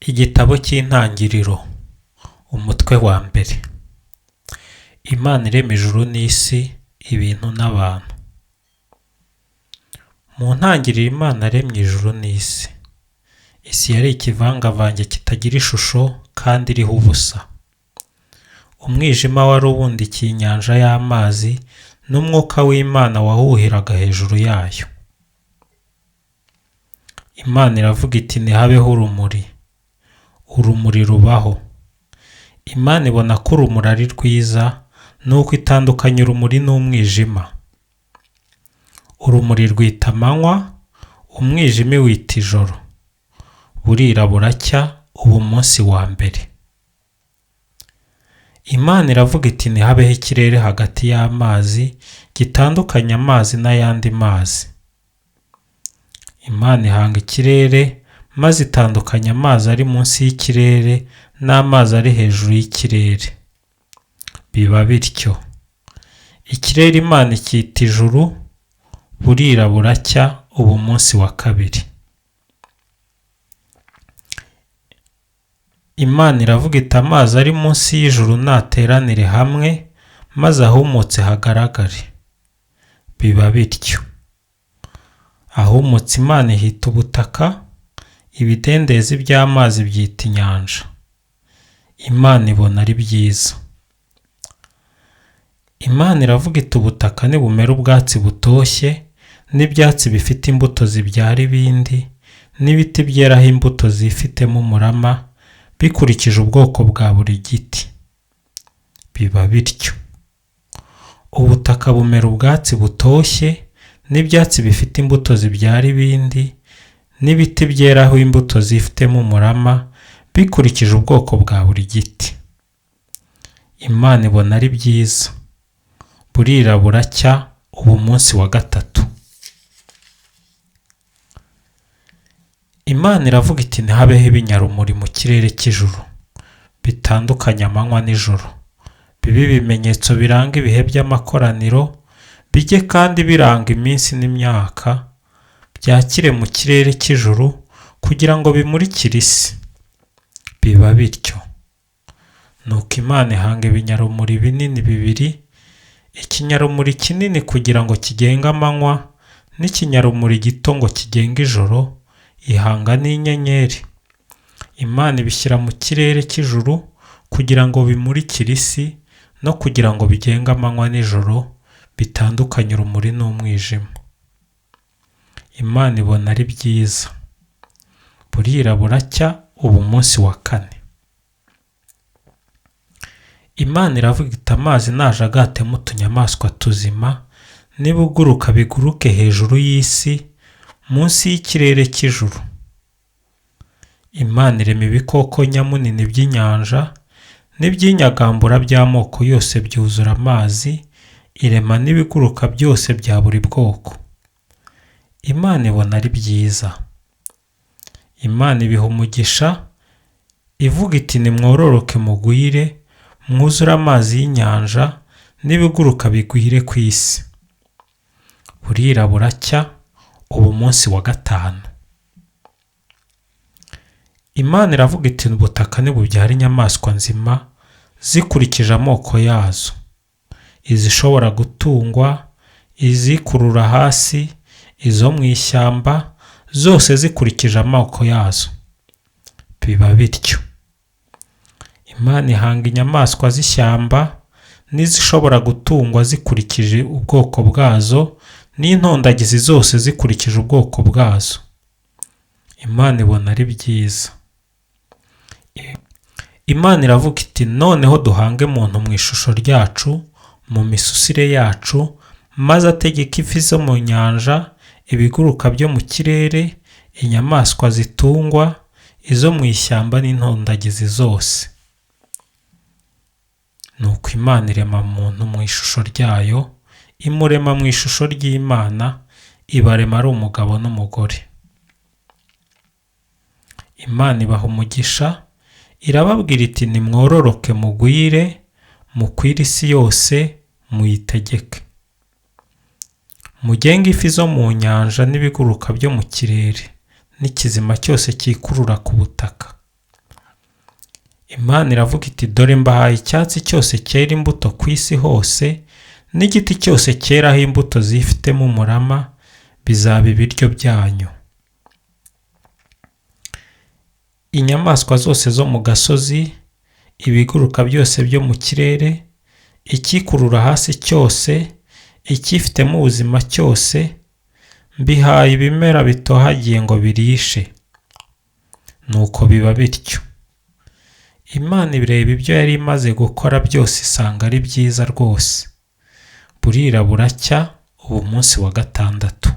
Igitabo cy'intangiriro, umutwe wa mbere. Imana irema ijuru n'isi, ibintu n'abantu. Mu ntangiriro Imana yaremye ijuru n'isi. Isi yari ikivangavange kitagira ishusho kandi iriho ubusa. Umwijima wari ubundikiye inyanja y'amazi, n'umwuka w'Imana wahuhiraga hejuru yayo. Imana iravuga iti ntihabeho urumuri. Urumuri rubaho. Imana ibona ko urumuri ari rwiza, nuko itandukanya urumuri n'umwijima. Urumuri rwita amanywa, umwijima wita ijoro. Burira buracya, ubu munsi wa mbere. Imana iravuga iti ntihabeho ikirere hagati y'amazi, gitandukanya amazi n'ayandi mazi. Imana ihanga ikirere, maze itandukanya amazi ari munsi y'ikirere n'amazi ari hejuru y'ikirere. Biba bityo. Ikirere Imana icyita ijuru, burira buracya, ubu munsi wa kabiri. Imana iravuga iti amazi ari munsi y'ijuru nateranire hamwe, maze ahumutse hagaragare. Biba bityo. Ahumutse Imana ihita ubutaka, ibidendezi by'amazi byita inyanja. Imana ibona ari byiza. Imana iravuga iti ubutaka nibumera ubwatsi butoshye, n'ibyatsi bifite imbuto zibyara ibindi, n'ibiti byeraho imbuto zifitemo umurama, bikurikije ubwoko bwa buri giti. Biba bityo. Ubutaka bumera ubwatsi butoshye, n'ibyatsi bifite imbuto zibyara ibindi, n'ibiti byeraho imbuto zifitemo umurama, bikurikije ubwoko bwa buri giti. Imana ibona ari byiza. Burira buracya, ubu munsi wa gatatu. Imana iravuga iti ntihabeho ibinyarumuri mu kirere cy'ijuru, bitandukanya amanywa n'ijoro. Bibe ibimenyetso biranga ibihe by'amakoraniro, bijye kandi biranga iminsi n'imyaka, byakire mu kirere cy'ijuru kugira ngo bimurikire isi. Biba bityo. Nuko Imana ihanga ibinyarumuri binini bibiri, ikinyarumuri kinini kugira ngo kigenge amanywa, n'ikinyarumuri gito ngo kigenge ijoro, ihanga n'inyenyeri. Imana ibishyira mu kirere cy'ijuru kugira ngo bimurikire isi, no kugira ngo bigenge amanywa n'ijoro, bitandukanye urumuri n'umwijima. Imana ibona ari byiza. Burira buracya, ubu munsi wa kane. Imana iravuga iti amazi najagatemo utunyamaswa tuzima, nibuguruka biguruke hejuru y'isi, munsi y'ikirere cy'ijuru. Imana irema ibikoko nyamunini by'inyanja, n'iby'inyagambura by'amoko yose byuzura amazi, irema n'ibiguruka byose bya buri bwoko. Imana ibona ari byiza. Imana ibiha umugisha, ivuga iti nimwororoke mugwire, mwuzure amazi y'inyanja, n'ibiguruka bigwire ku isi. Burira buracya, ubu munsi wa gatanu. Imana iravuga iti ubutaka nibubyara inyamaswa nzima, zikurikije amoko yazo, izishobora gutungwa, izikurura hasi, izo mu ishyamba, zose zikurikije amoko yazo. Biba bityo. Imana ihanga inyamaswa z'ishyamba, n'izishobora gutungwa zikurikije ubwoko bwazo, n'intondagizi zose zikurikije ubwoko bwazo. Imana ibona ari byiza. Imana iravuga iti noneho duhange muntu mu ishusho ryacu, mu misusire yacu, maze ategeke ifi zo mu nyanja, ibiguruka byo mu kirere, inyamaswa zitungwa, izo mu ishyamba n'intondagizi zose. Nuko Imana irema muntu mu ishusho ryayo, imurema mu ishusho ry'Imana, ibarema ari umugabo n'umugore. Imana ibaha umugisha, irababwira iti nimwororoke mugwire, mukwire isi yose, muyitegeke. Mugenge ifi zo mu nyanja n'ibiguruka byo mu kirere, n'ikizima cyose cyikurura ku butaka. Imana iravuga iti dore mbahaye icyatsi cyose cyera imbuto ku isi hose n'igiti cyose cyeraho imbuto zifitemo umurama bizaba ibiryo byanyu. Inyamaswa zose zo mu gasozi, ibiguruka byose byo mu kirere, ikikurura hasi cyose, icyifitemo ubuzima cyose, mbihaye ibimera bitohagiye ngo birishe. Nuko biba bityo. Imana ibireba ibyo yari imaze gukora byose isanga ari byiza rwose. Burira buracya, ubu munsi wa gatandatu.